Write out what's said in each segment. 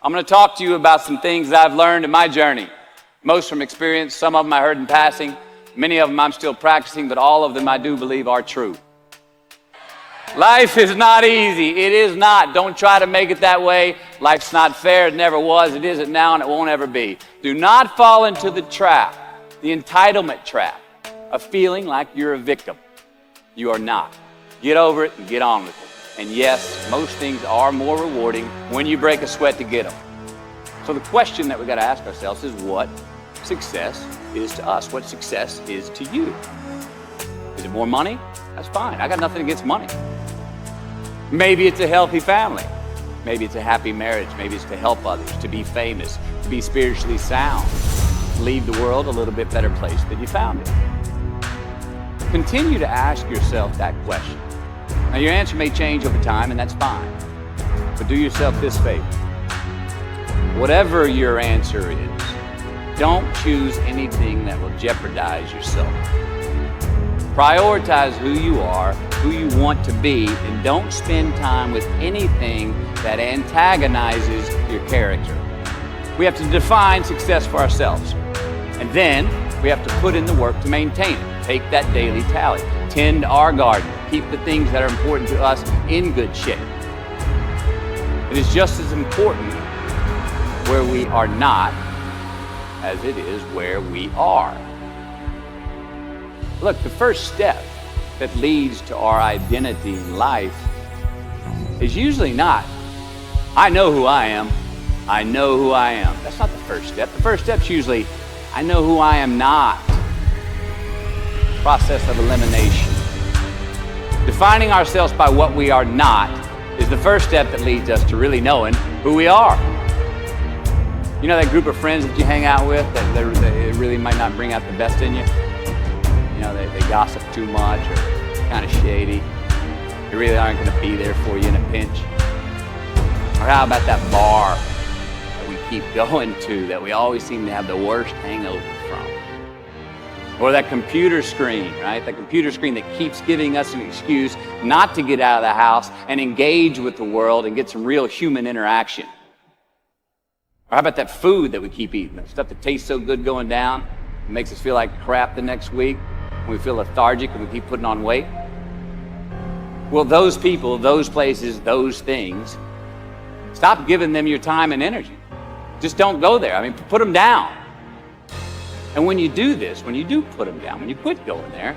I'm going to talk to you about some things that I've learned in my journey. Most from experience, some of them I heard in passing, many of them I'm still practicing, but all of them I do believe are true. Life is not easy. It is not. Don't try to make it that way. Life's not fair. It never was. It isn't now, and it won't ever be. Do not fall into the trap, the entitlement trap, of feeling like you're a victim. You are not. Get over it and get on with it. And yes, most things are more rewarding when you break a sweat to get them. So the question that we got to ask ourselves is what success is to us? What success is to you? Is it more money? That's fine. I got nothing against money. Maybe it's a healthy family. Maybe it's a happy marriage. Maybe it's to help others, to be famous, to be spiritually sound, to leave the world a little bit better place than you found it. Continue to ask yourself that question. Now, your answer may change over time, and that's fine. But do yourself this favor. Whatever your answer is, don't choose anything that will jeopardize yourself. Prioritize who you are, who you want to be, and don't spend time with anything that antagonizes your character. We have to define success for ourselves. And then we have to put in the work to maintain it. Take that daily tally. Tend our garden. Keep the things that are important to us in good shape. It is just as important where we are not as it is where we are. Look, the first step that leads to our identity in life is usually not, I know who I am, I know who I am. That's not the first step. The first step's usually, I know who I am not. Process of elimination. Defining ourselves by what we are not is the first step that leads us to really knowing who we are. You know that group of friends that you hang out with that they really might not bring out the best in you? You know, they gossip too much or kind of shady. They really aren't going to be there for you in a pinch. Or how about that bar that we keep going to that we always seem to have the worst hangover from? Or that computer screen, right? The computer screen that keeps giving us an excuse not to get out of the house and engage with the world and get some real human interaction. Or how about that food that we keep eating? That stuff that tastes so good going down, it makes us feel like crap the next week. We feel lethargic and we keep putting on weight. Well, those people, those places, those things, stop giving them your time and energy. Just don't go there. I mean, put them down. And when you do this, when you do put them down, when you quit going there,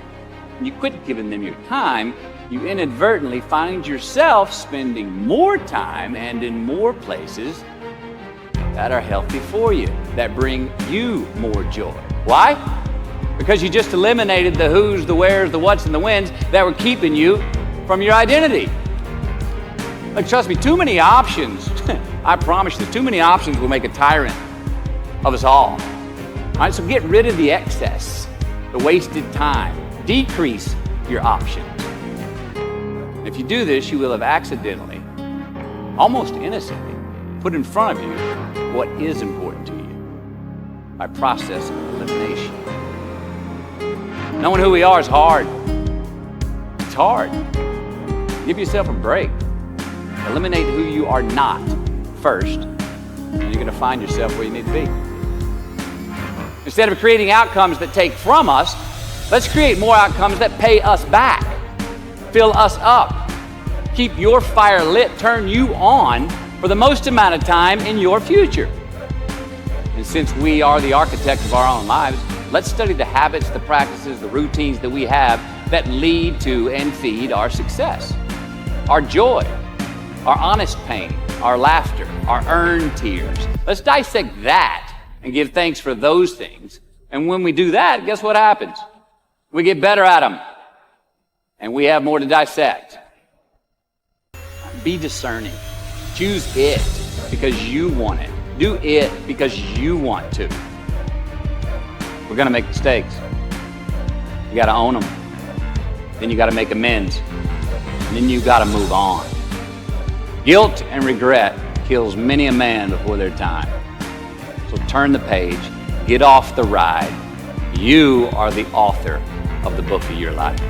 when you quit giving them your time, you inadvertently find yourself spending more time and in more places that are healthy for you, that bring you more joy. Why? Because you just eliminated the who's, the where's, the what's, and the when's that were keeping you from your identity. Like, trust me, too many options, I promise you, too many options will make a tyrant of us all. All right, so get rid of the excess, the wasted time. Decrease your options. If you do this, you will have accidentally, almost innocently, put in front of you what is important to you by process of elimination. Knowing who we are is hard. It's hard. Give yourself a break. Eliminate who you are not first, and you're going to find yourself where you need to be. Instead of creating outcomes that take from us, let's create more outcomes that pay us back, fill us up, keep your fire lit, turn you on for the most amount of time in your future. And since we are the architects of our own lives, let's study the habits, the practices, the routines that we have that lead to and feed our success, our joy, our honest pain, our laughter, our earned tears. Let's dissect that and give thanks for those things. And when we do that, guess what happens? We get better at them, and we have more to dissect. Be discerning. Choose it because you want it. Do it because you want to. We're going to make mistakes. You got to own them. Then you got to make amends. And then you got to move on. Guilt and regret kills many a man before their time. So turn the page. Get off the ride. You are the author of the book of your life.